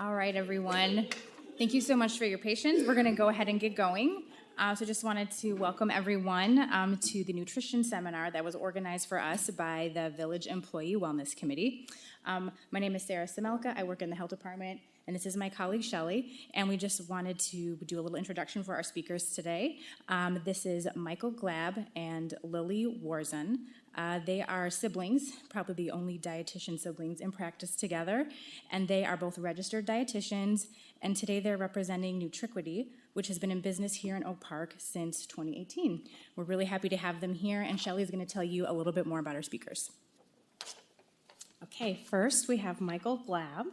All right, everyone. Thank you so much for your patience. We're going to go ahead and get going. So just wanted to welcome everyone to the nutrition seminar that was organized for us by the Village Employee Wellness Committee. My name is Sarah Simelka. I work in the health department, and this is my colleague Shelly. And we just wanted to do a little introduction for our speakers today. This is Michael Glab and Lily Warzon. They are siblings, probably the only dietitian siblings in practice together, and they are both registered dietitians, and today they're representing Nutriquity, which has been in business here in Oak Park since 2018. We're really happy to have them here, and Shelly is going to tell you a little bit more about our speakers. Okay, first we have Michael Glab.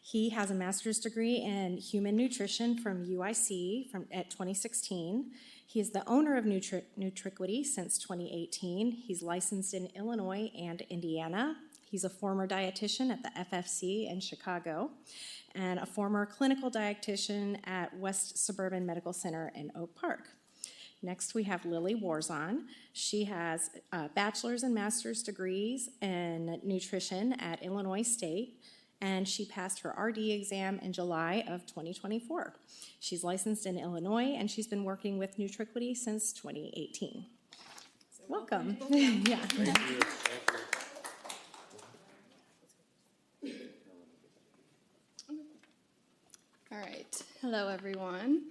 He has a master's degree in human nutrition from UIC at 2016. He is the owner of Nutriquity since 2018. He's licensed in Illinois and Indiana. He's a former dietitian at the FFC in Chicago and a former clinical dietitian at West Suburban Medical Center in Oak Park. Next, we have Lily Warzon. She has bachelor's and master's degrees in nutrition at Illinois State, and she passed her RD exam in July of 2024. She's licensed in Illinois, and she's been working with Nutriquity since 2018. So welcome. Yeah. All right. Hello, everyone.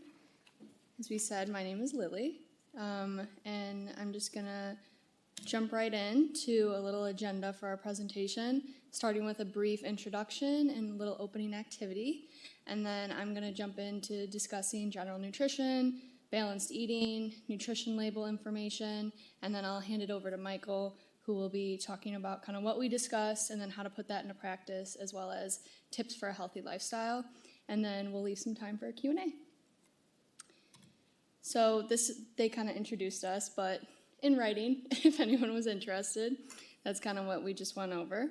As we said, my name is Lily, and I'm just going to jump right into a little agenda for our presentation, starting with a brief introduction and a little opening activity. And then I'm going to jump into discussing general nutrition, balanced eating, nutrition label information, and then I'll hand it over to Michael, who will be talking about kind of what we discussed and then how to put that into practice, as well as tips for a healthy lifestyle. And then we'll leave some time for a Q&A. So they kind of introduced us, but in writing, if anyone was interested, that's kind of what we just went over.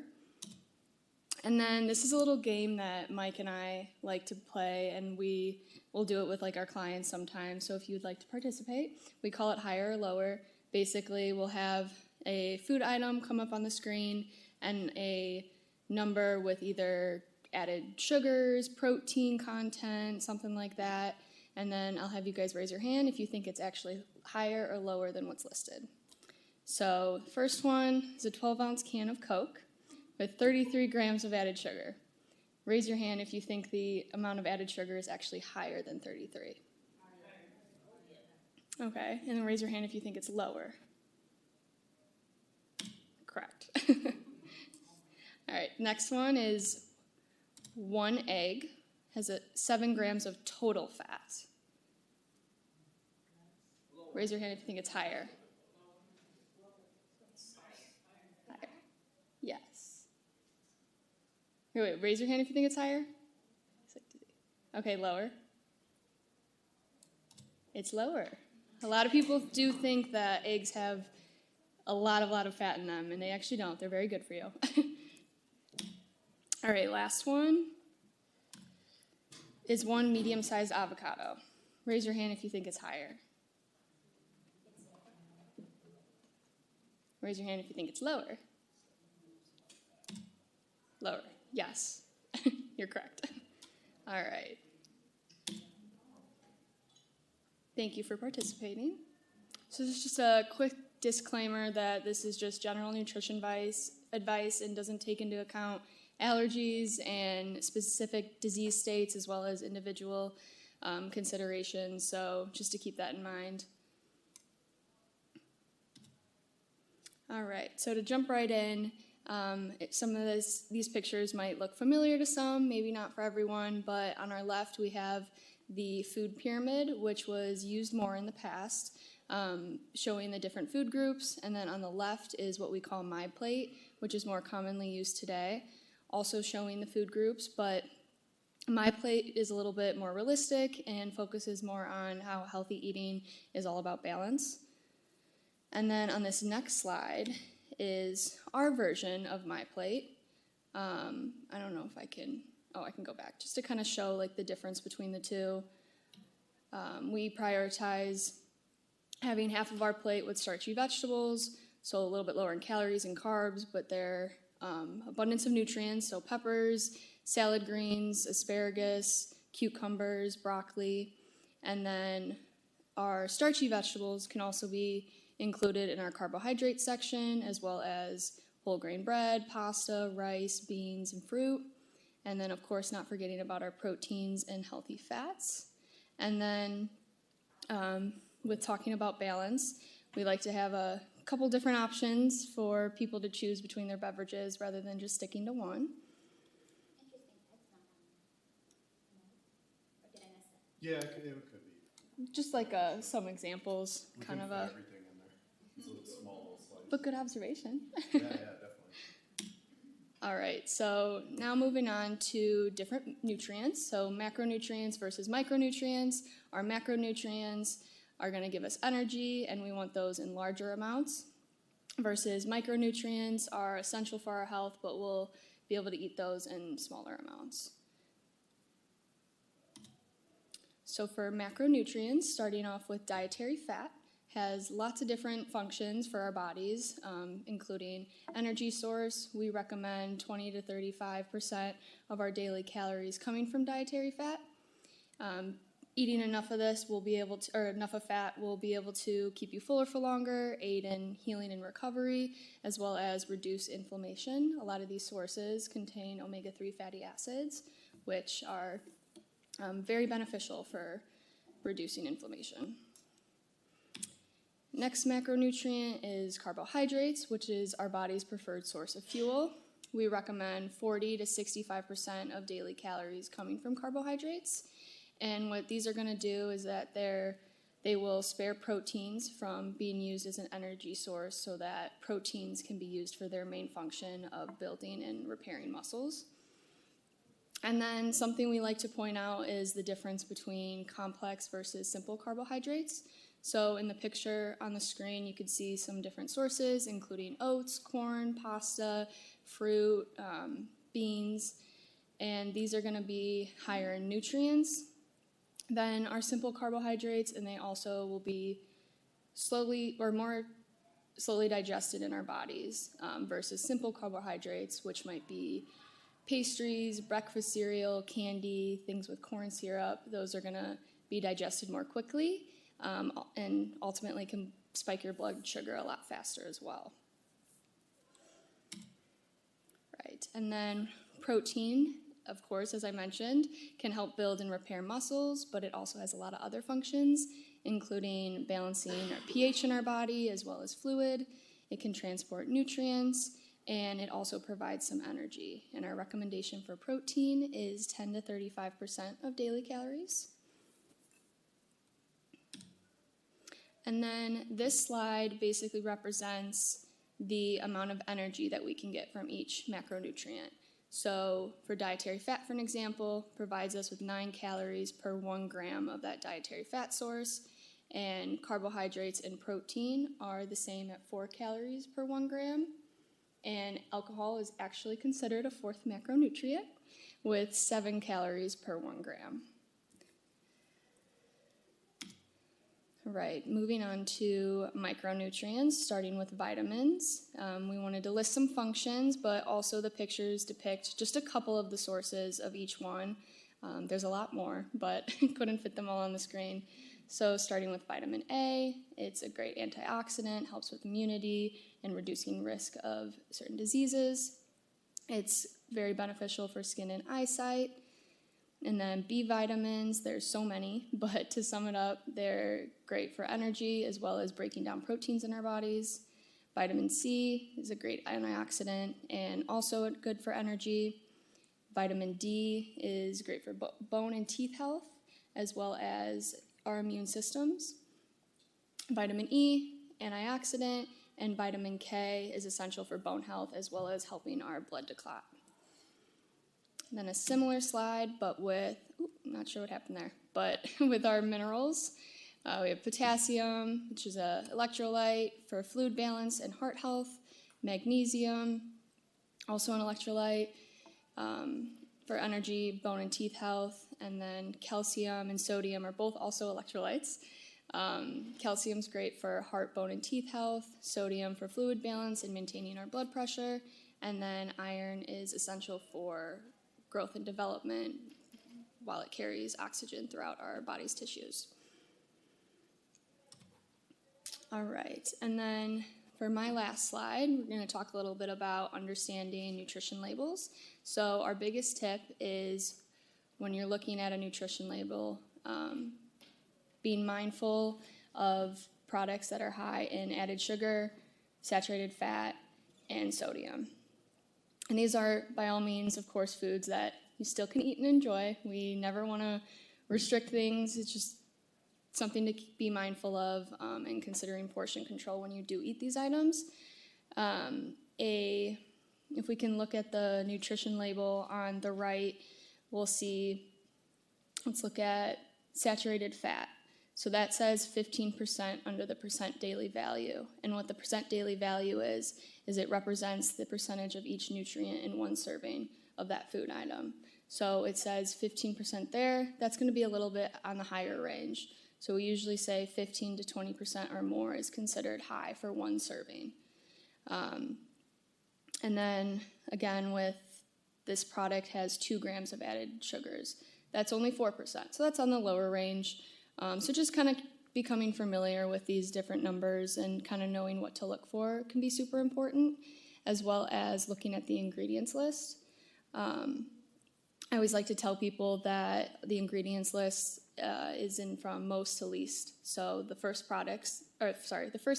And then this is a little game that Mike and I like to play, and we will do it with like our clients sometimes. So if you'd like to participate, we call it higher or lower. Basically, we'll have a food item come up on the screen and a number with either added sugars, protein content, something like that. And then I'll have you guys raise your hand if you think it's actually higher or lower than what's listed. So first one is a 12-ounce can of Coke with 33 grams of added sugar. Raise your hand if you think the amount of added sugar is actually higher than 33. Okay, and then raise your hand if you think it's lower. Correct. All right, next one is one egg has 7 grams of total fat. Raise your hand if you think it's higher. Higher. Yes. Wait, raise your hand if you think it's higher. Okay, lower. It's lower. A lot of people do think that eggs have a lot of fat in them, and they actually don't. They're very good for you. All right, last one is one medium-sized avocado. Raise your hand if you think it's higher. Raise your hand if you think it's lower. Lower. Yes. You're correct. All right. Thank you for participating. So this is just a quick disclaimer that this is just general nutrition advice and doesn't take into account allergies and specific disease states as well as individual considerations. So just to keep that in mind. All right, so to jump right in, some of these pictures might look familiar to some, maybe not for everyone, but on our left we have the food pyramid, which was used more in the past, showing the different food groups, and then on the left is what we call My Plate, which is more commonly used today, also showing the food groups, but My Plate is a little bit more realistic and focuses more on how healthy eating is all about balance. And then on this next slide is our version of My Plate. I don't know if I can go back, just to kind of show like the difference between the two. We prioritize having half of our plate with starchy vegetables, so a little bit lower in calories and carbs, but they're abundance of nutrients, so peppers, salad greens, asparagus, cucumbers, broccoli, and then our starchy vegetables can also be included in our carbohydrate section, as well as whole grain bread, pasta, rice, beans, and fruit. And then, of course, not forgetting about our proteins and healthy fats. And then, with talking about balance, we like to have a couple different options for people to choose between their beverages rather than just sticking to one. Yeah, it could be. Just like some examples, We kind can of fit a, everything in there. It's a small little slice. but good observation. Yeah, definitely. All right, so now moving on to different nutrients. So macronutrients versus micronutrients. Our macronutrients are going to give us energy, and we want those in larger amounts, versus micronutrients are essential for our health, but we'll be able to eat those in smaller amounts. So for macronutrients, starting off with dietary fat, has lots of different functions for our bodies, including energy source. We recommend 20 to 35% of our daily calories coming from dietary fat. Eating enough of this will be able to, or enough of fat will be able to keep you fuller for longer, aid in healing and recovery, as well as reduce inflammation. A lot of these sources contain omega-3 fatty acids, which are very beneficial for reducing inflammation. Next macronutrient is carbohydrates, which is our body's preferred source of fuel. We recommend 40 to 65% of daily calories coming from carbohydrates. And what these are going to do is that they will spare proteins from being used as an energy source so that proteins can be used for their main function of building and repairing muscles. And then something we like to point out is the difference between complex versus simple carbohydrates. So in the picture on the screen, you could see some different sources, including oats, corn, pasta, fruit, beans, and these are going to be higher in nutrients than our simple carbohydrates, and they also will be more slowly digested in our bodies versus simple carbohydrates, which might be pastries, breakfast cereal, candy, things with corn syrup. Those are going to be digested more quickly and ultimately can spike your blood sugar a lot faster as well. Right, and then protein, of course, as I mentioned, can help build and repair muscles, but it also has a lot of other functions, including balancing our pH in our body as well as fluid. It can transport nutrients, and it also provides some energy. And our recommendation for protein is 10 to 35% of daily calories. And then this slide basically represents the amount of energy that we can get from each macronutrient. So for dietary fat, for an example, provides us with 9 calories per 1 gram of that dietary fat source, and carbohydrates and protein are the same at 4 calories per 1 gram, and alcohol is actually considered a 4th macronutrient with 7 calories per 1 gram. Right, moving on to micronutrients, starting with vitamins. We wanted to list some functions, but also the pictures depict just a couple of the sources of each one. There's a lot more, but couldn't fit them all on the screen. So starting with vitamin A, it's a great antioxidant, helps with immunity and reducing risk of certain diseases. It's very beneficial for skin and eyesight. And then B vitamins, there's so many, but to sum it up, they're great for energy as well as breaking down proteins in our bodies. Vitamin C is a great antioxidant and also good for energy. Vitamin D is great for bone and teeth health as well as our immune systems. Vitamin E, antioxidant, and vitamin K is essential for bone health as well as helping our blood to clot. And then a similar slide, but with, not sure what happened there, but with our minerals. We have potassium, which is an electrolyte for fluid balance and heart health. Magnesium, also an electrolyte for energy, bone and teeth health. And then calcium and sodium are both also electrolytes. Calcium's great for heart, bone, and teeth health. Sodium for fluid balance and maintaining our blood pressure. And then iron is essential for growth and development while it carries oxygen throughout our body's tissues. All right, and then for my last slide, we're going to talk a little bit about understanding nutrition labels. So our biggest tip is when you're looking at a nutrition label, being mindful of products that are high in added sugar, saturated fat, and sodium. And these are, by all means, of course, foods that you still can eat and enjoy. We never want to restrict things. It's just something to be mindful of and considering portion control when you do eat these items. If we can look at the nutrition label on the right, we'll see, let's look at saturated fat. So that says 15% under the percent daily value. And what the percent daily value is it represents the percentage of each nutrient in one serving of that food item. So it says 15% there. That's going to be a little bit on the higher range. So we usually say 15 to 20% or more is considered high for one serving. And then again, with this product has 2 grams of added sugars. That's only 4%. So that's on the lower range. So just kind of becoming familiar with these different numbers and kind of knowing what to look for can be super important, as well as looking at the ingredients list. I always like to tell people that the ingredients list is in from most to least. So the first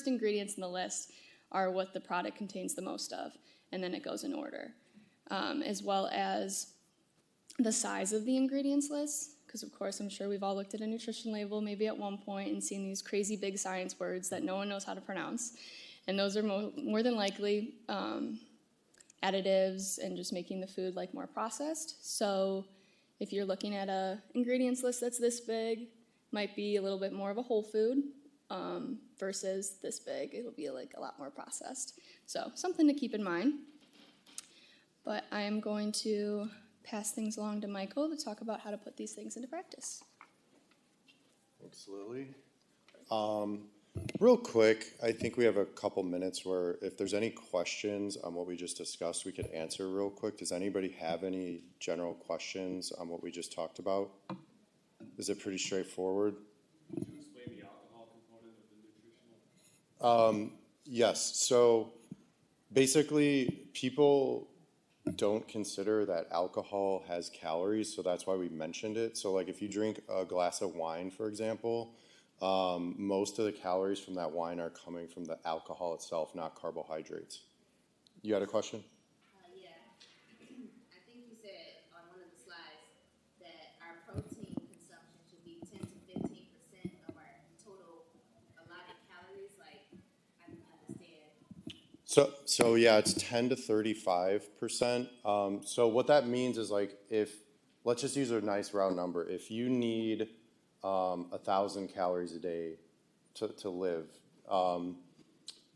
ingredients in the list are what the product contains the most of, and then it goes in order, as well as the size of the ingredients list. Because, of course, I'm sure we've all looked at a nutrition label maybe at one point and seen these crazy big science words that no one knows how to pronounce. And those are more than likely additives and just making the food like more processed. So if you're looking at a ingredients list that's this big, might be a little bit more of a whole food versus this big. It'll be like a lot more processed. So something to keep in mind. But I am going to pass things along to Michael to talk about how to put these things into practice. Thanks, Lily. Real quick, I think we have a couple minutes where if there's any questions on what we just discussed, we could answer real quick. Does anybody have any general questions on what we just talked about? Is it pretty straightforward? Could you explain the alcohol component of the nutritional? Yes. So basically, people don't consider that alcohol has calories, so that's why we mentioned it. So like if you drink a glass of wine, for example, most of the calories from that wine are coming from the alcohol itself, not carbohydrates. You had a question? Yeah. I think you said on one of the slides that our protein consumption should be 10 to 15% of our total allotted calories. Like, I don't understand. So yeah, it's 10 to 35%. So what that means is like let's just use a nice round number. If you need 1,000 calories a day to live,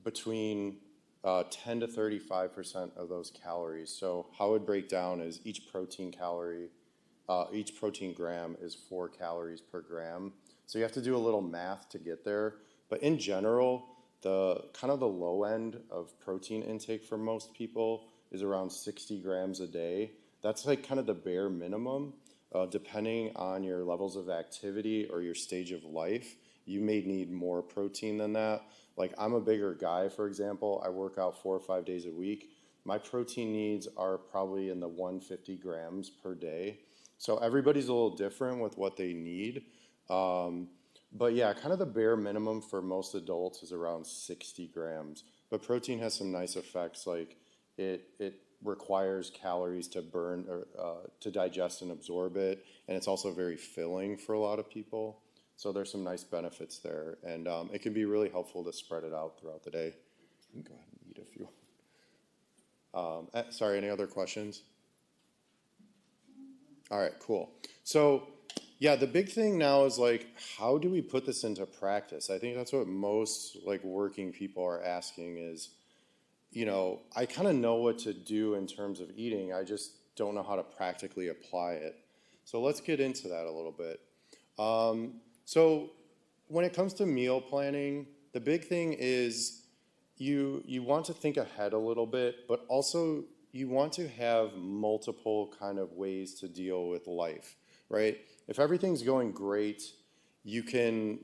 between 10 to 35% of those calories. So how it would break down is each protein gram is 4 calories per gram. So you have to do a little math to get there. But in general, the kind of the low end of protein intake for most people is around 60 grams a day. That's like kind of the bare minimum. Depending on your levels of activity or your stage of life, you may need more protein than that. Like I'm a bigger guy, for example. I work out 4 or 5 days a week. My protein needs are probably in the 150 grams per day. So everybody's a little different with what they need. But yeah, kind of the bare minimum for most adults is around 60 grams. But protein has some nice effects, like it requires calories to burn or to digest and absorb it, and it's also very filling for a lot of people. So there's some nice benefits there, and it can be really helpful to spread it out throughout the day. You can go ahead and eat if you want. Sorry, any other questions? All right, cool. So yeah, the big thing now is like, how do we put this into practice? I think that's what most like working people are asking is, I kind of know what to do in terms of eating. I just don't know how to practically apply it. So let's get into that a little bit. So when it comes to meal planning, the big thing is you want to think ahead a little bit, but also, you want to have multiple kind of ways to deal with life, right? If everything's going great, you can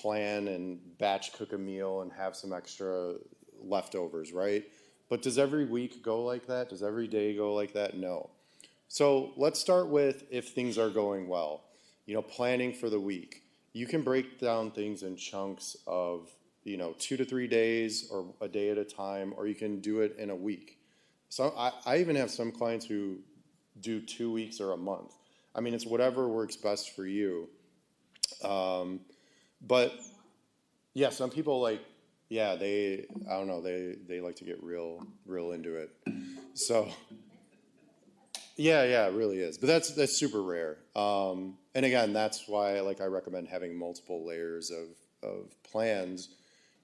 plan and batch cook a meal and have some extra leftovers, right? But does every week go like that? Does every day go like that? No. So let's start with if things are going well. Planning for the week. You can break down things in chunks of 2 to 3 days or a day at a time, or you can do it in a week. So I even have some clients who do 2 weeks or a month. I mean, it's whatever works best for you. But yeah, some people I don't know, they like to get real into it. So yeah, it really is. But that's super rare. And again, that's why I recommend having multiple layers of plans,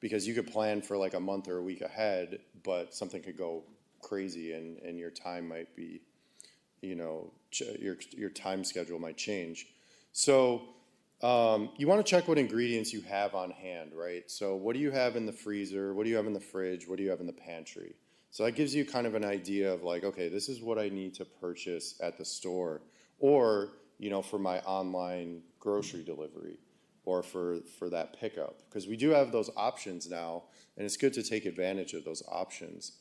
because you could plan for like a month or a week ahead, but something could go crazy and your time might be, your time schedule might change. So you want to check what ingredients you have on hand, right? So what do you have in the freezer? What do you have in the fridge? What do you have in the pantry? So that gives you kind of an idea of like, okay, this is what I need to purchase at the store, or, for my online grocery delivery, or for that pickup. Because we do have those options now, and it's good to take advantage of those options.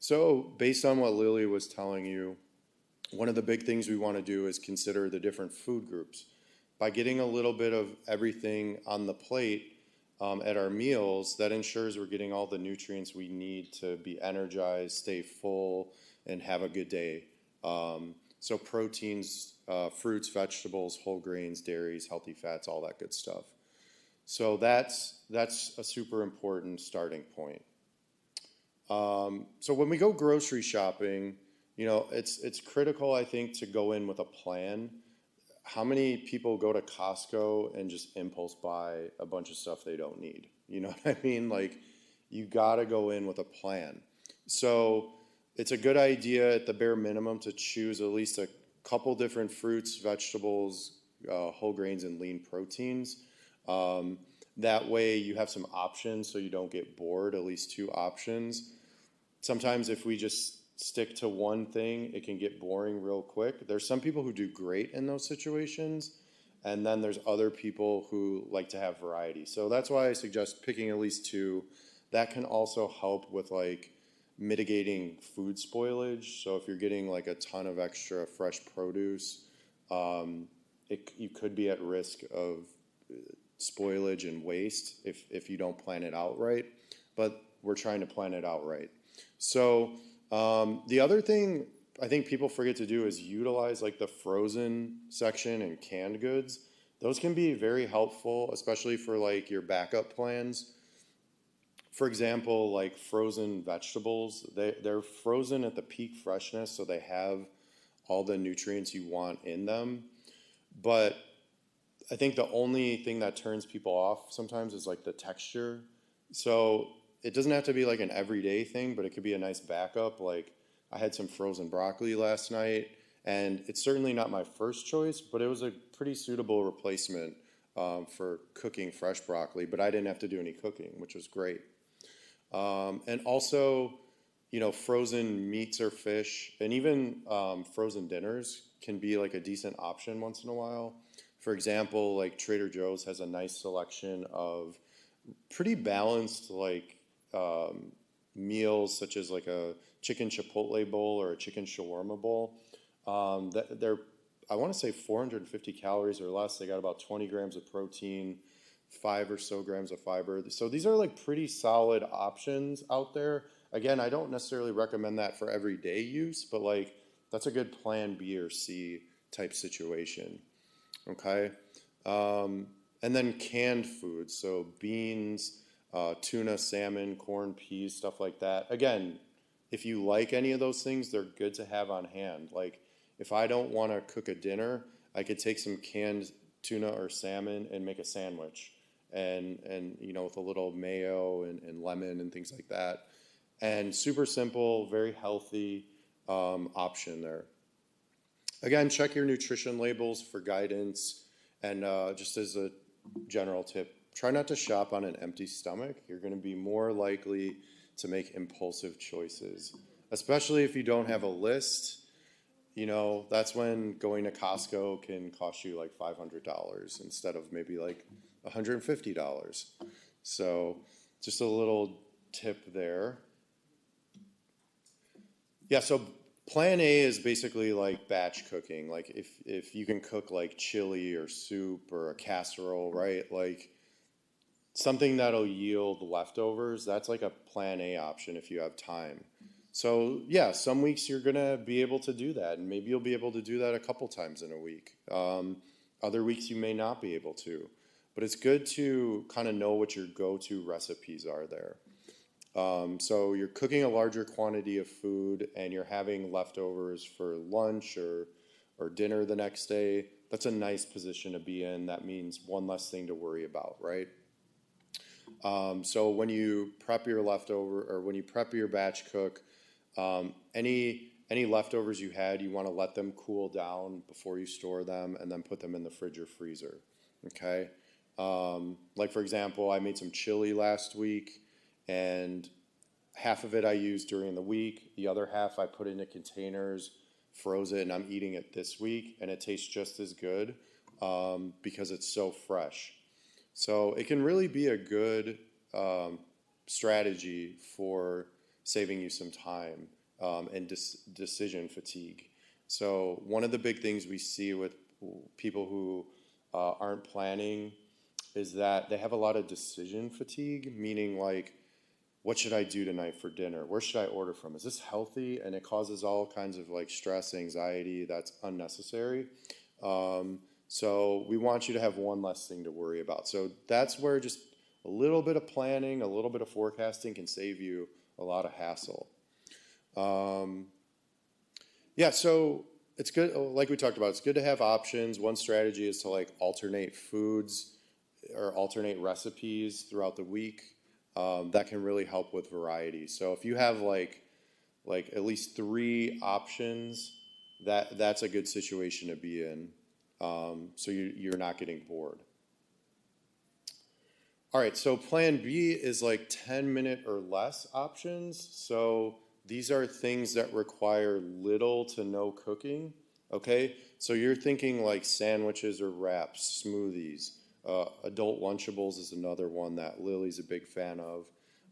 So based on what Lily was telling you, one of the big things we want to do is consider the different food groups. By getting a little bit of everything on the plate at our meals, that ensures we're getting all the nutrients we need to be energized, stay full, and have a good day. So proteins, fruits, vegetables, whole grains, dairies, healthy fats, all that good stuff. So that's a super important starting point. So when we go grocery shopping, it's critical, I think, to go in with a plan. How many people go to Costco and just impulse buy a bunch of stuff they don't need? You know what I mean? Like, you gotta go in with a plan. So it's a good idea at the bare minimum to choose at least a couple different fruits, vegetables, whole grains, and lean proteins. That way you have some options so you don't get bored, at least 2 options. Sometimes if we just stick to one thing, it can get boring real quick. There's some people who do great in those situations, and then there's other people who like to have variety. So that's why I suggest picking at least 2. That can also help with mitigating food spoilage. So if you're getting a ton of extra fresh produce, you could be at risk of spoilage and waste if you don't plan it out right. But we're trying to plan it out right. So the other thing I think people forget to do is utilize the frozen section and canned goods. Those can be very helpful, especially for your backup plans. For example, frozen vegetables, they're frozen at the peak freshness, so they have all the nutrients you want in them. But I think the only thing that turns people off sometimes is the texture. So it doesn't have to be an everyday thing, but it could be a nice backup. I had some frozen broccoli last night, and it's certainly not my first choice, but it was a pretty suitable replacement for cooking fresh broccoli, but I didn't have to do any cooking, which was great. And also, frozen meats or fish, and even frozen dinners can be a decent option once in a while. For example, Trader Joe's has a nice selection of pretty balanced meals, such as a chicken chipotle bowl or a chicken shawarma bowl. They're, I want to say, 450 calories or less. They got about 20 grams of protein, 5 or so grams of fiber. So these are pretty solid options out there. Again, I don't necessarily recommend that for everyday use, but that's a good plan B or C type situation. Okay. And then canned foods, so beans, tuna, salmon, corn, peas, stuff like that. Again, if you like any of those things, they're good to have on hand. If I don't want to cook a dinner, I could take some canned tuna or salmon and make a sandwich, and with a little mayo and lemon and things like that. And super simple, very healthy option there. Again, check your nutrition labels for guidance, and just as a general tip, try not to shop on an empty stomach. You're going to be more likely to make impulsive choices. especially if you don't have a list. You know, that's when going to Costco can cost you like $500 instead of maybe like $150. So just a little tip there. Yeah, so plan A is basically like batch cooking. Like if you can cook like chili or soup or a casserole, right? Like something that'll yield leftovers, that's like a plan A option if you have time. So yeah, some weeks you're gonna be able to do that, and maybe you'll be able to do that a couple times in a week. Other weeks you may not be able to, but it's good to kind of know what your go-to recipes are there. So you're cooking a larger quantity of food and you're having leftovers for lunch or dinner the next day. That's a nice position to be in. That means one less thing to worry about, right? So when you prep your leftover or when you prep your batch cook, any leftovers you had, you want to let them cool down before you store them and then put them in the fridge or freezer. Okay. Like for example, I made some chili last week and half of it I used during the week. The other half I put into containers, froze it, and I'm eating it this week, and it tastes just as good because it's so fresh. So it can really be a good strategy for saving you some time and decision fatigue. So one of the big things we see with people who aren't planning is that they have a lot of decision fatigue, meaning like, what should I do tonight for dinner? Where should I order from? Is this healthy? And it causes all kinds of like stress, anxiety that's unnecessary. So we want you to have one less thing to worry about. So that's where just a little bit of planning, a little bit of forecasting can save you a lot of hassle. Yeah, so it's good, like we talked about, it's good to have options. One strategy is to like alternate foods or alternate recipes throughout the week. That can really help with variety. So if you have like at least 3 options, that's a good situation to be in. So you're not getting bored. All right, so plan B is like 10-minute or less options. So these are things that require little to no cooking, okay? So you're thinking like sandwiches or wraps, smoothies. Adult Lunchables is another one that Lily's a big fan of.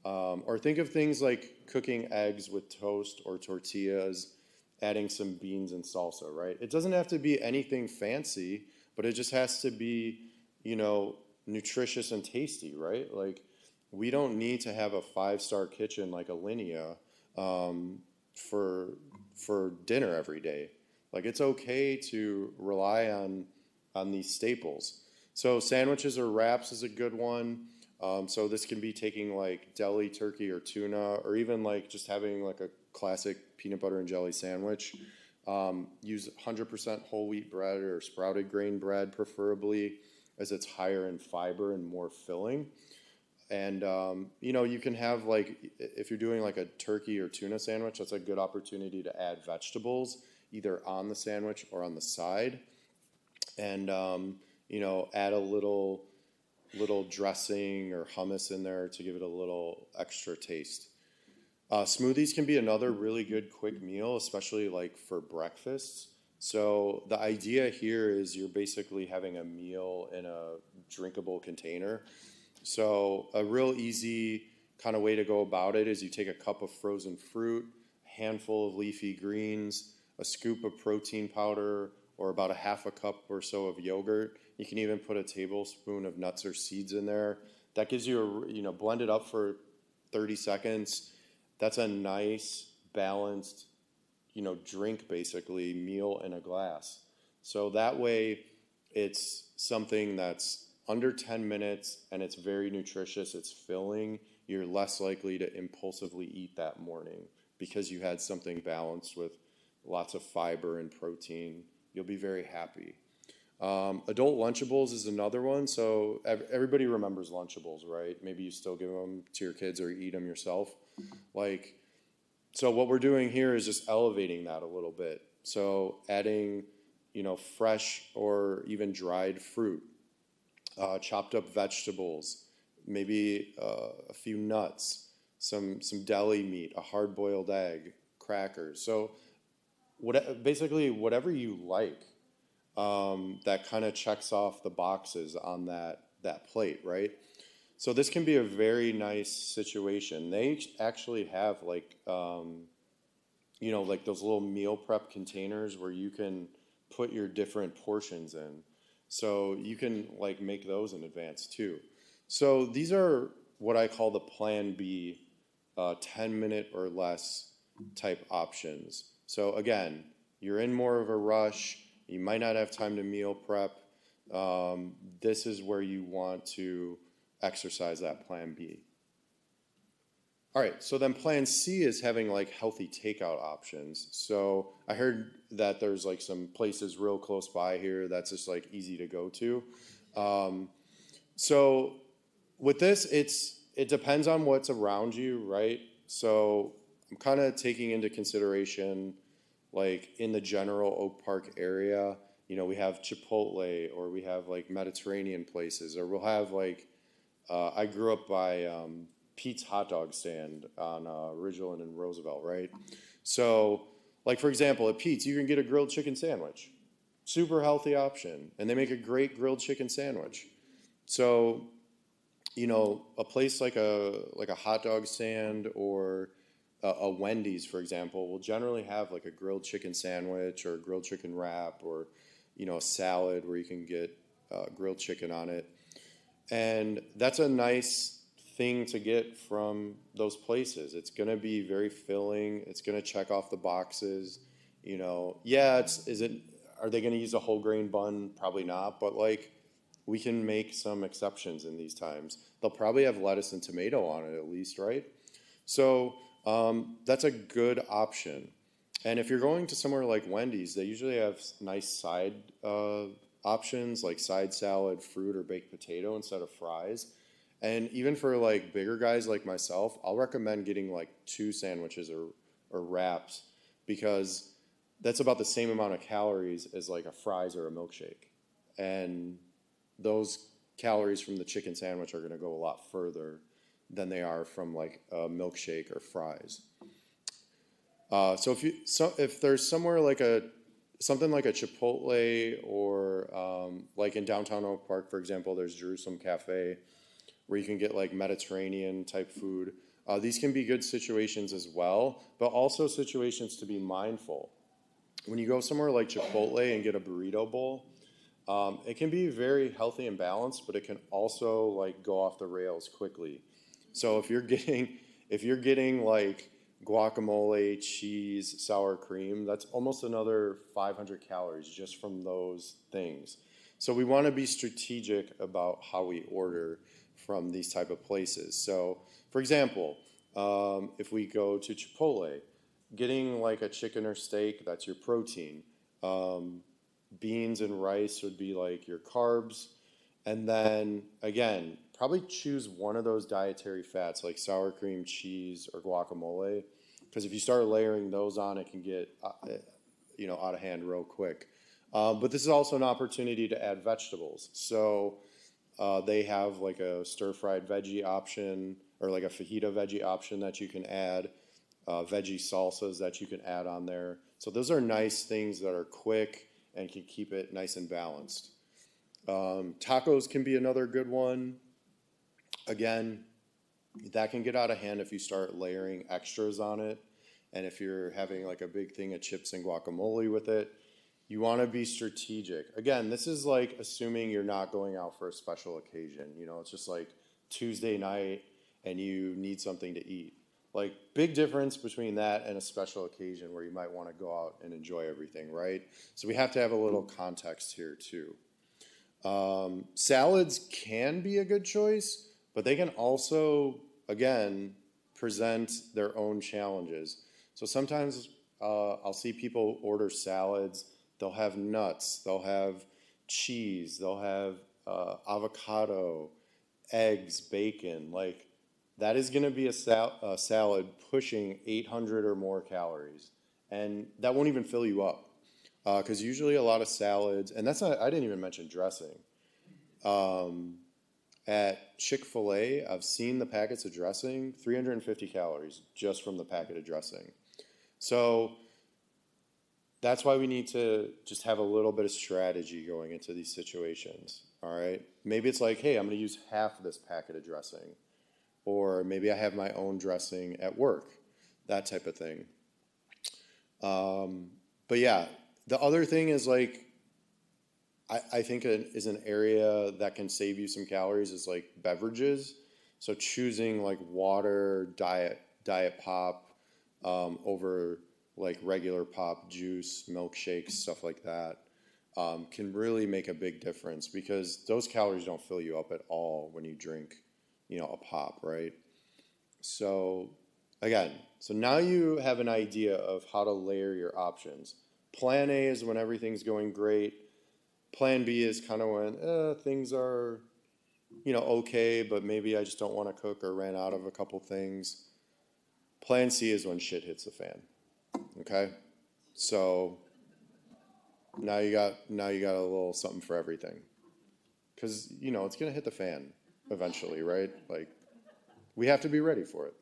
Or think of things like cooking eggs with toast or tortillas, adding some beans and salsa, right? It doesn't have to be anything fancy, but it just has to be, you know, nutritious and tasty, right? Like, we don't need to have a 5-star kitchen like Alinea for dinner every day. Like, it's okay to rely on these staples. So sandwiches or wraps is a good one. So this can be taking like deli turkey or tuna, or even like just having like a classic peanut butter and jelly sandwich. Use 100% whole wheat bread or sprouted grain bread preferably, as it's higher in fiber and more filling. And you know, you can have like, if you're doing like a turkey or tuna sandwich, that's a good opportunity to add vegetables either on the sandwich or on the side. And you know, add a little dressing or hummus in there to give it a little extra taste. Smoothies can be another really good quick meal, especially like for breakfast. So the idea here is you're basically having a meal in a drinkable container. So a real easy kind of way to go about it is you take a cup of frozen fruit, a handful of leafy greens, a scoop of protein powder, or about a half a cup or so of yogurt. You can even put a tablespoon of nuts or seeds in there. That gives you a, you know, blend it up for 30 seconds. That's a nice, balanced, you know, drink basically, meal in a glass. So that way it's something that's under 10 minutes and it's very nutritious, it's filling. You're less likely to impulsively eat that morning because you had something balanced with lots of fiber and protein. You'll be very happy. Adult Lunchables is another one. So everybody remembers Lunchables, right? Maybe you still give them to your kids or eat them yourself. Like, so what we're doing here is just elevating that a little bit. So adding, you know, fresh or even dried fruit, chopped up vegetables, maybe a few nuts, some deli meat, a hard-boiled egg, crackers. So basically whatever you like, that kind of checks off the boxes on that plate, right? So this can be a very nice situation. They actually have like, like those little meal prep containers where you can put your different portions in. So you can like make those in advance too. So these are what I call the Plan B, 10-minute or less type options. So again, you're in more of a rush. You might not have time to meal prep. This is where you want to exercise that Plan B. All right, so then Plan C is having like healthy takeout options. So I heard that there's like some places real close by here that's just like easy to go to. So with this, it depends on what's around you, right? So I'm kind of taking into consideration, like in the general Oak Park area, we have Chipotle, or we have like Mediterranean places, or we'll have like, I grew up by Pete's Hot Dog Stand on Ridgeland and Roosevelt, right? So, like for example, at Pete's, you can get a grilled chicken sandwich. Super healthy option, and they make a great grilled chicken sandwich. So, a place like a hot dog stand or a Wendy's, for example, will generally have like a grilled chicken sandwich or a grilled chicken wrap, or a salad where you can get grilled chicken on it. And that's a nice thing to get from those places. It's going to be very filling. It's going to check off the boxes. Yeah, are they going to use a whole grain bun? Probably not, but like we can make some exceptions in these times. They'll probably have lettuce and tomato on it at least, right? So that's a good option. And if you're going to somewhere like Wendy's, they usually have nice side options like side salad, fruit, or baked potato instead of fries. And even for like bigger guys like myself, I'll recommend getting like 2 sandwiches or wraps, because that's about the same amount of calories as like a fries or a milkshake. And those calories from the chicken sandwich are going to go a lot further than they are from like a milkshake or fries. So if there's somewhere like something like a Chipotle, or like in downtown Oak Park, for example, there's Jerusalem Cafe, where you can get like Mediterranean type food. These can be good situations as well, but also situations to be mindful. When you go somewhere like Chipotle and get a burrito bowl, it can be very healthy and balanced, but it can also like go off the rails quickly. So if you're getting like guacamole, cheese, sour cream, that's almost another 500 calories just from those things. So we want to be strategic about how we order from these type of places. So for example, if we go to Chipotle, getting like a chicken or steak, that's your protein. Beans and rice would be like your carbs. And then again, probably choose one of those dietary fats like sour cream, cheese, or guacamole, because if you start layering those on, it can get out of hand real quick. But this is also an opportunity to add vegetables. So they have like a stir-fried veggie option, or like a fajita veggie option that you can add, veggie salsas that you can add on there. So those are nice things that are quick and can keep it nice and balanced. Tacos can be another good one. Again, that can get out of hand if you start layering extras on it. And if you're having like a big thing of chips and guacamole with it, you want to be strategic. Again, this is like assuming you're not going out for a special occasion. It's just like Tuesday night and you need something to eat. Like, big difference between that and a special occasion where you might want to go out and enjoy everything, right? So we have to have a little context here too. Salads can be a good choice, but they can also, again, present their own challenges. So sometimes I'll see people order salads. They'll have nuts, they'll have cheese, they'll have avocado, eggs, bacon. Like, that is going to be a salad pushing 800 or more calories. And that won't even fill you up. Because usually a lot of salads, and that's not, I didn't even mention dressing. At Chick-fil-A, I've seen the packets of dressing, 350 calories just from the packet of dressing. So that's why we need to just have a little bit of strategy going into these situations. All right. Maybe it's like, hey, I'm going to use half of this packet of dressing. Or maybe I have my own dressing at work, that type of thing. But yeah, the other thing is like, I think is an area that can save you some calories is like beverages. So choosing like water, diet pop, over like regular pop, juice, milkshakes, stuff like that, can really make a big difference because those calories don't fill you up at all when you drink, a pop, right? So again, so now you have an idea of how to layer your options. Plan A is when everything's going great. Plan B is kind of when things are, okay, but maybe I just don't want to cook or ran out of a couple things. Plan C is when shit hits the fan. Okay? So now you got a little something for everything. Cuz it's going to hit the fan eventually, right? Like we have to be ready for it.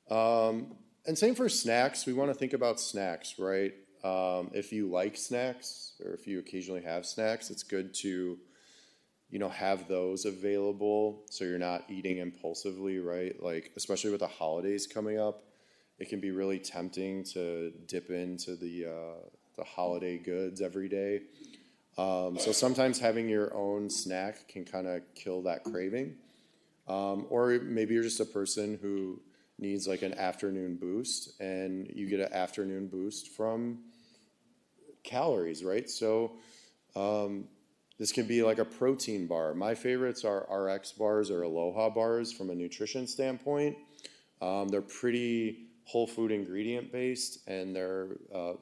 And same for snacks. We want to think about snacks, right? If you like snacks or if you occasionally have snacks, it's good to, have those available so you're not eating impulsively, right? Like, especially with the holidays coming up, it can be really tempting to dip into the holiday goods every day. So sometimes having your own snack can kind of kill that craving. Or maybe you're just a person who needs like an afternoon boost and you get an afternoon boost from calories, right? So this can be like a protein bar. My favorites are RX bars or Aloha bars from a nutrition standpoint. They're pretty whole food ingredient based and they're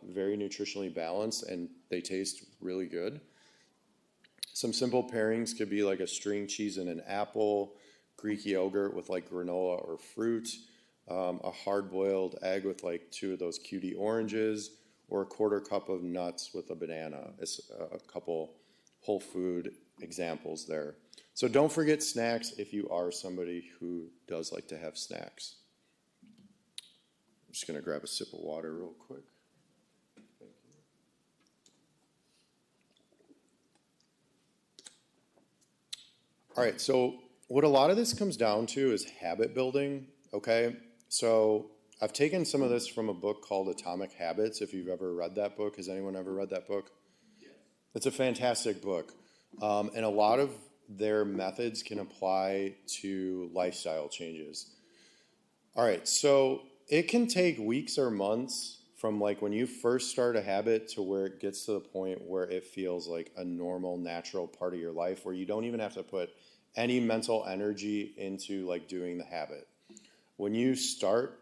very nutritionally balanced and they taste really good. Some simple pairings could be like a string cheese and an apple, Greek yogurt with like granola or fruit, a hard-boiled egg with like 2 of those cutie oranges, or a 1/4 cup of nuts with a banana. It's a couple whole food examples there. So don't forget snacks if you are somebody who does like to have snacks. I'm just going to grab a sip of water real quick. Thank you. All right, so what a lot of this comes down to is habit building, okay? So I've taken some of this from a book called Atomic Habits. If you've ever read that book, has anyone ever read that book? It's a fantastic book. And a lot of their methods can apply to lifestyle changes. All right, so it can take weeks or months from like when you first start a habit to where it gets to the point where it feels like a normal, natural part of your life where you don't even have to put any mental energy into like doing the habit. When you start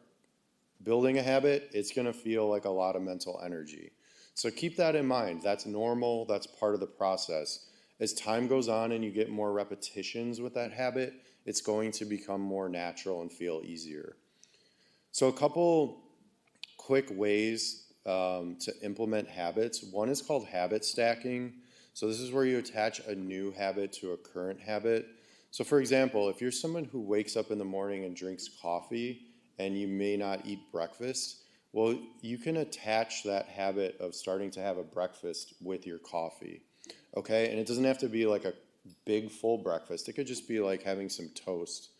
building a habit, it's going to feel like a lot of mental energy. So keep that in mind. That's normal. That's part of the process. As time goes on and you get more repetitions with that habit, it's going to become more natural and feel easier. So a couple quick ways to implement habits. One is called habit stacking. So this is where you attach a new habit to a current habit. So for example, if you're someone who wakes up in the morning and drinks coffee and you may not eat breakfast, well, you can attach that habit of starting to have a breakfast with your coffee, okay? And it doesn't have to be like a big full breakfast. It could just be like having some toast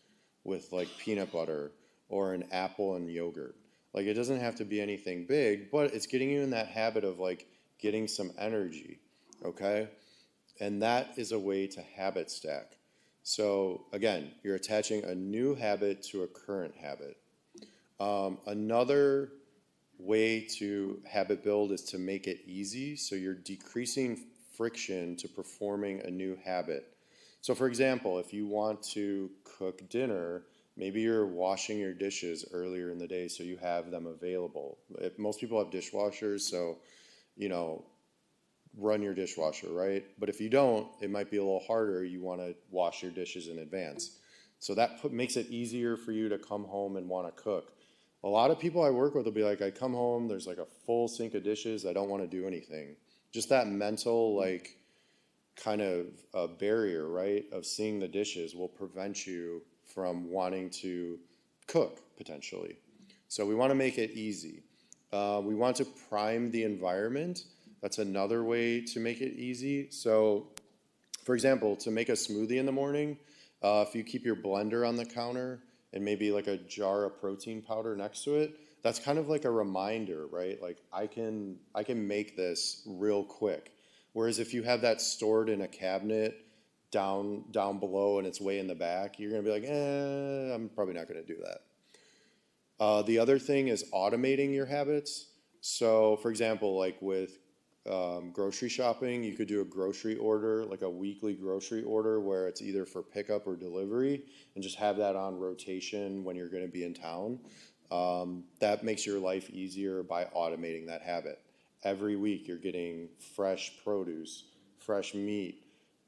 with like peanut butter or an apple and yogurt. Like it doesn't have to be anything big, but it's getting you in that habit of like getting some energy, okay? And that is a way to habit stack. So again, you're attaching a new habit to a current habit. Another way to habit build is to make it easy. So you're decreasing friction to performing a new habit. So for example, if you want to cook dinner, maybe you're washing your dishes earlier in the day so you have them available. Most people have dishwashers, so, run your dishwasher, right? But if you don't, it might be a little harder. You want to wash your dishes in advance. So that makes it easier for you to come home and want to cook. A lot of people I work with will be like, I come home, there's like a full sink of dishes, I don't want to do anything. Just that mental, like, kind of a barrier, right, of seeing the dishes will prevent you from wanting to cook, potentially. So we want to make it easy. We want to prime the environment. That's another way to make it easy. So, for example, to make a smoothie in the morning, if you keep your blender on the counter and maybe like a jar of protein powder next to it, that's kind of like a reminder, right? Like I can make this real quick. Whereas if you have that stored in a cabinet down below and it's way in the back, you're gonna be like, I'm probably not gonna do that. The other thing is automating your habits. So, for example, like with grocery shopping, you could do a grocery order, like a weekly grocery order where it's either for pickup or delivery, and just have that on rotation when you're going to be in town. That makes your life easier by automating that habit. Every week you're getting fresh produce, fresh meat,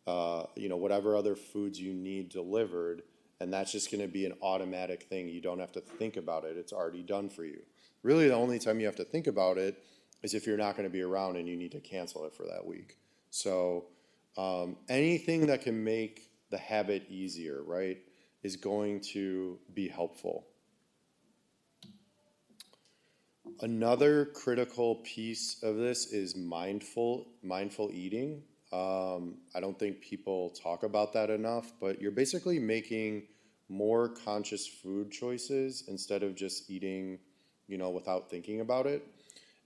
whatever other foods you need delivered, and that's just going to be an automatic thing. You don't have to think about it. It's already done for you. Really, the only time you have to think about it is if you're not going to be around and you need to cancel it for that week. So anything that can make the habit easier, right, is going to be helpful. Another critical piece of this is mindful eating. I don't think people talk about that enough, but you're basically making more conscious food choices instead of just eating, without thinking about it.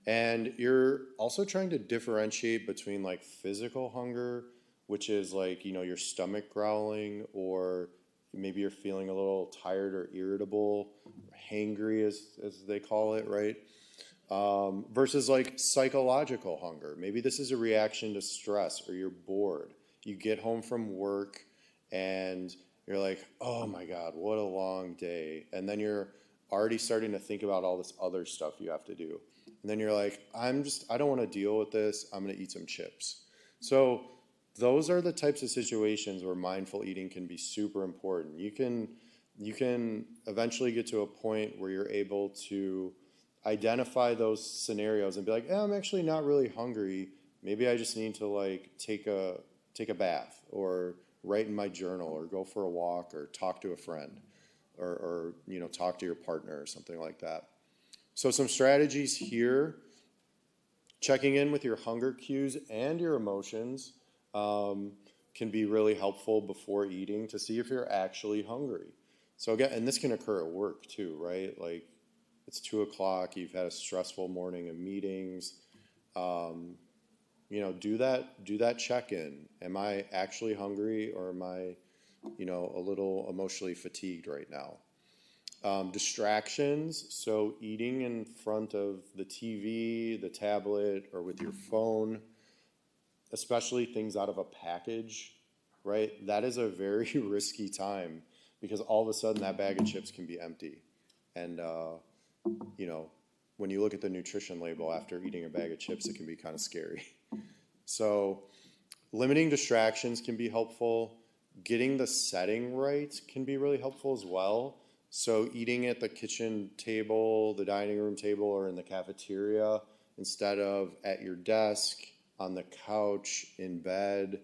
And you're also trying to differentiate between like physical hunger, which is like, your stomach growling, or maybe you're feeling a little tired or irritable, hangry as they call it, right? Versus like psychological hunger. Maybe this is a reaction to stress or you're bored. You get home from work and you're like, oh my God, what a long day. And then you're already starting to think about all this other stuff you have to do. And then you're like, I don't want to deal with this. I'm going to eat some chips. So those are the types of situations where mindful eating can be super important. You can eventually get to a point where you're able to identify those scenarios and be like, I'm actually not really hungry. Maybe I just need to like take a bath or write in my journal or go for a walk or talk to a friend or talk to your partner or something like that. So some strategies here: checking in with your hunger cues and your emotions can be really helpful before eating to see if you're actually hungry. So again, and this can occur at work too, right? Like it's 2:00, you've had a stressful morning of meetings. Do that check-in. Am I actually hungry, or am I, a little emotionally fatigued right now? Distractions, so eating in front of the TV, the tablet, or with your phone, especially things out of a package, right? That is a very risky time because all of a sudden that bag of chips can be empty. And, when you look at the nutrition label after eating a bag of chips, it can be kind of scary. So limiting distractions can be helpful. Getting the setting right can be really helpful as well. So eating at the kitchen table, the dining room table, or in the cafeteria instead of at your desk, on the couch, in bed,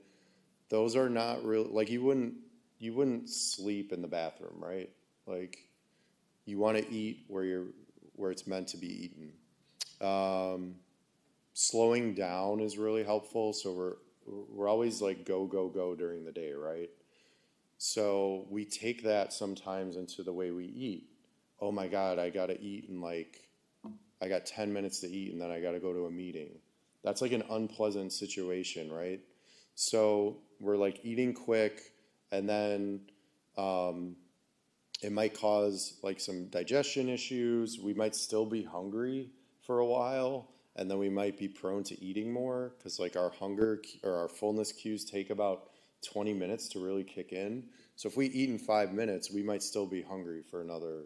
those are not real. Like you wouldn't sleep in the bathroom, right? Like you want to eat where it's meant to be eaten. Slowing down is really helpful. So we're always like go during the day, right? So we take that sometimes into the way we eat. Oh my God, I got to eat I got 10 minutes to eat and then I got to go to a meeting. That's like an unpleasant situation, right? So we're like eating quick, and then it might cause like some digestion issues. We might still be hungry for a while, and then we might be prone to eating more because like our hunger or our fullness cues take about 20 minutes to really kick in. So if we eat in 5 minutes, we might still be hungry for another,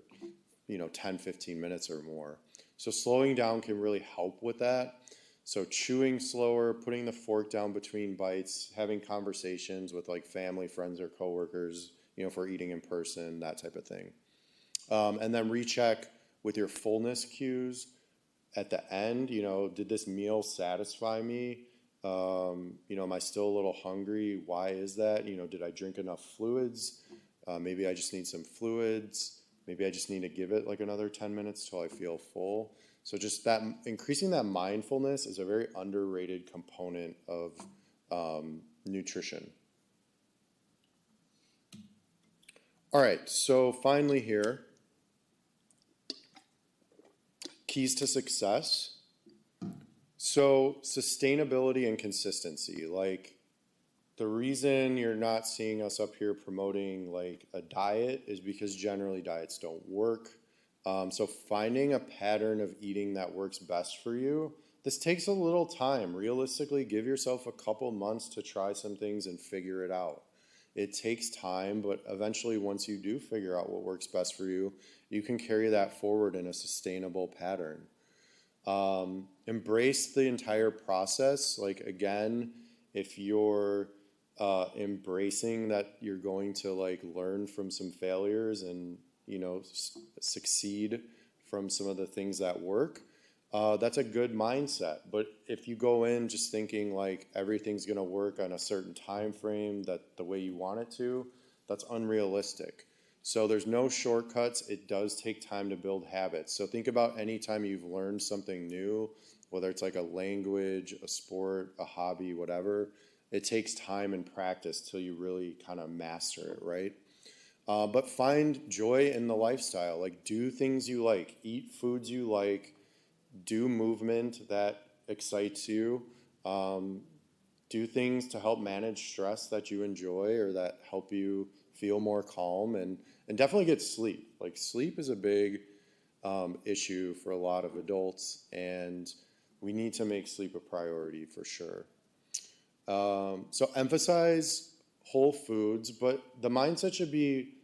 10, 15 minutes or more. So slowing down can really help with that. So chewing slower, putting the fork down between bites, having conversations with like family, friends, or coworkers, if we're eating in person, that type of thing. And then recheck with your fullness cues at the end. Did this meal satisfy me? Am I still a little hungry? Why is that? Did I drink enough fluids? Maybe I just need some fluids. Maybe I just need to give it like another 10 minutes till I feel full. So just that increasing that mindfulness is a very underrated component of nutrition. All right, so finally here, keys to success. So sustainability and consistency, like the reason you're not seeing us up here promoting like a diet is because generally diets don't work. So finding a pattern of eating that works best for you, this takes a little time. Realistically, give yourself a couple months to try some things and figure it out. It takes time, but eventually once you do figure out what works best for you, you can carry that forward in a sustainable pattern. Embrace the entire process. Like again, if you're embracing that you're going to like learn from some failures and succeed from some of the things that work, that's a good mindset. But if you go in just thinking like everything's going to work on a certain time frame, that the way you want it to, that's unrealistic. So there's no shortcuts. It does take time to build habits. So think about any time you've learned something new, whether it's like a language, a sport, a hobby, whatever. It takes time and practice till you really kind of master it, right? But find joy in the lifestyle. Like do things you like, eat foods you like, do movement that excites you, do things to help manage stress that you enjoy or that help you feel more calm, and definitely get sleep. Like sleep is a big issue for a lot of adults, and we need to make sleep a priority for sure. So emphasize whole foods, but the mindset should be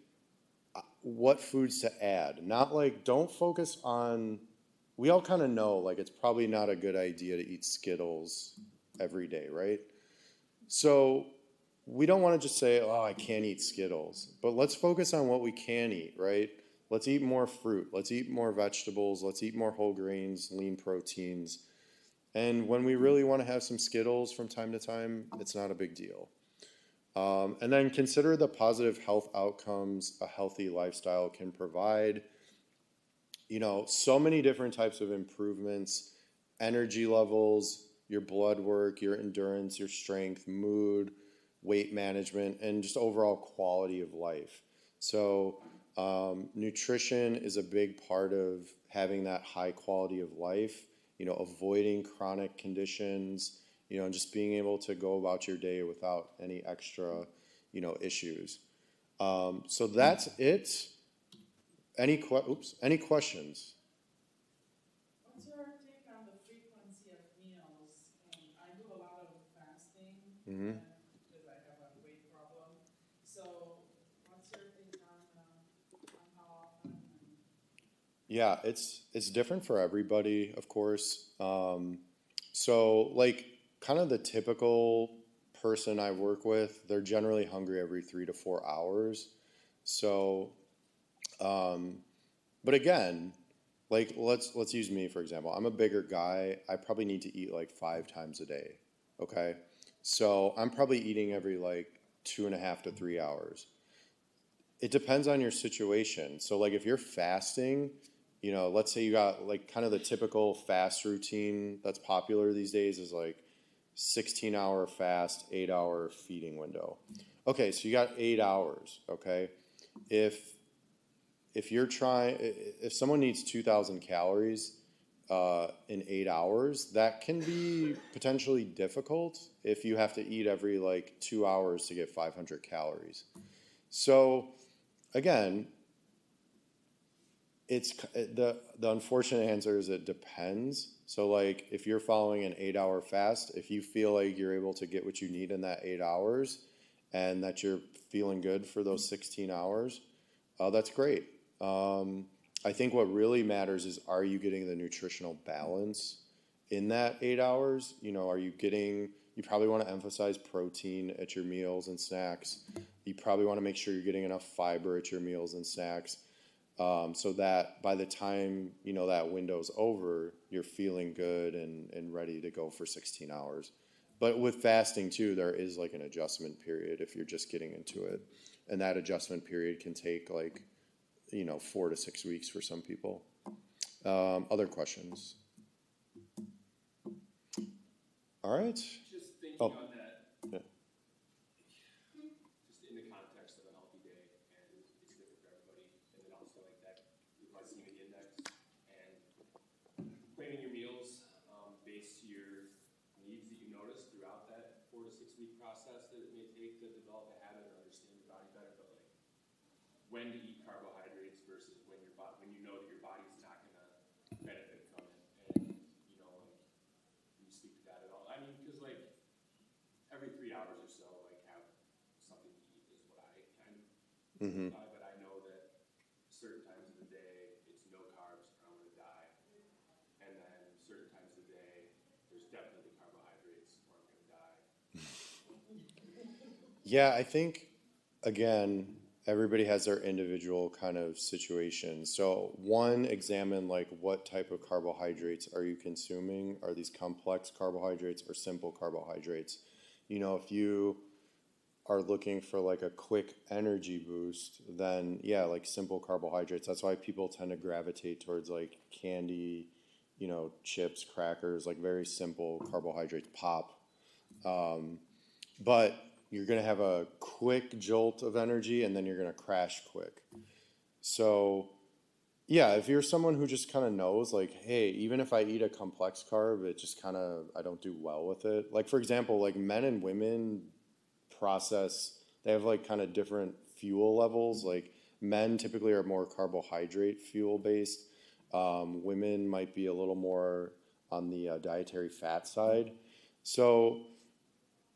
what foods to add. Not like, don't focus on, we all kind of know like it's probably not a good idea to eat Skittles every day, right? So we don't want to just say, oh, I can't eat Skittles, but let's focus on what we can eat, right? Let's eat more fruit. Let's eat more vegetables. Let's eat more whole grains, lean proteins. And when we really want to have some Skittles from time to time, it's not a big deal. And then consider the positive health outcomes a healthy lifestyle can provide. So many different types of improvements, energy levels, your blood work, your endurance, your strength, mood, weight management, and just overall quality of life. So nutrition is a big part of having that high quality of life, avoiding chronic conditions, and just being able to go about your day without any extra, issues. So that's it. Any questions? What's your take on the frequency of meals? I do a lot of fasting because I have a weight problem. So what's your take on how often? Yeah, it's different for everybody, of course. So like kind of the typical person I work with, they're generally hungry every 3 to 4 hours. So, but again, like let's use me for example. I'm a bigger guy. I probably need to eat like 5 times a day. Okay, so I'm probably eating every like 2.5 to 3 hours. It depends on your situation. So like if you're fasting, let's say you got like kind of the typical fast routine that's popular these days is like 16-hour fast, 8-hour feeding window. Okay, so you got 8 hours, okay? If someone needs 2,000 calories in 8 hours, that can be potentially difficult if you have to eat every like 2 hours to get 500 calories. So again, it's the unfortunate answer is it depends. So like if you're following an 8-hour fast, if you feel like you're able to get what you need in that 8 hours and that you're feeling good for those 16 hours, that's great. I think what really matters is, are you getting the nutritional balance in that 8 hours? Are you getting, you probably want to emphasize protein at your meals and snacks. You probably want to make sure you're getting enough fiber at your meals and snacks. So that by the time, that window's over, you're feeling good and ready to go for 16 hours. But with fasting too, there is like an adjustment period if you're just getting into it. And that adjustment period can take like, 4 to 6 weeks for some people. Other questions? All right. Just thinking Oh. on that, Yeah. just in the context of a healthy day, and it's different for everybody, and then also like that glycemic index, and planning your meals based to your needs that you notice throughout that 4 to 6 week process that it may take to develop a habit or understand your body better, but like when to eat carbohydrates versus when when you know that your body's not gonna benefit from it, and you know, like, can you speak to that at all? I mean, because like every 3 hours or so, like have something to eat is what I kind of buy, but I know that certain times of the day it's no carbs or I'm gonna die, and then certain times of the day there's definitely carbohydrates or I'm gonna die. Yeah, I think, again, everybody has their individual kind of situation. So one, examine like what type of carbohydrates are you consuming? Are these complex carbohydrates or simple carbohydrates? You know, if you are looking for like a quick energy boost, then yeah, like simple carbohydrates. That's why people tend to gravitate towards like candy, you know, chips, crackers, like very simple carbohydrates, pop. But you're going to have a quick jolt of energy and then you're going to crash quick. So, yeah, if you're someone who just kind of knows, like, hey, even if I eat a complex carb, it just kind of, I don't do well with it. Like, for example, like men and women process, they have like kind of different fuel levels. Like, men typically are more carbohydrate fuel based. Women might be a little more on the dietary fat side. So,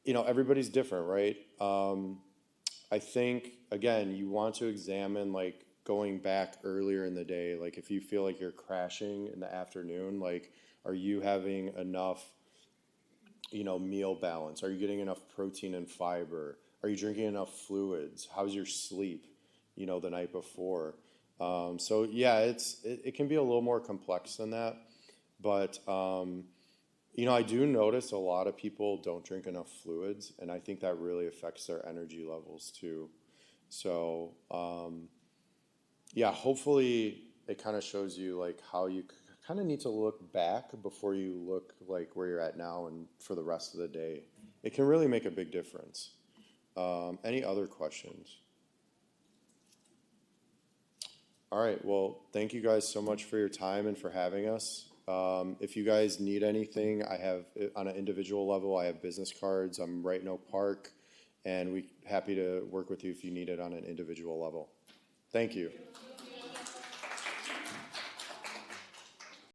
you know, everybody's different, right? I think, again, you want to examine like going back earlier in the day, like if you feel like you're crashing in the afternoon, like are you having enough, you know, meal balance? Are you getting enough protein and fiber? Are you drinking enough fluids? How's your sleep, you know, the night before? So yeah, it can be a little more complex than that, but you know, I do notice a lot of people don't drink enough fluids, and I think that really affects their energy levels too. So, yeah, hopefully it kind of shows you like how you kind of need to look back before you look like where you're at now and for the rest of the day. It can really make a big difference. Any other questions? All right. Well, thank you guys so much for your time and for having us. If you guys need anything, I have on an individual level, I have business cards. I'm right in Oak Park, and we're happy to work with you if you need it on an individual level. Thank you.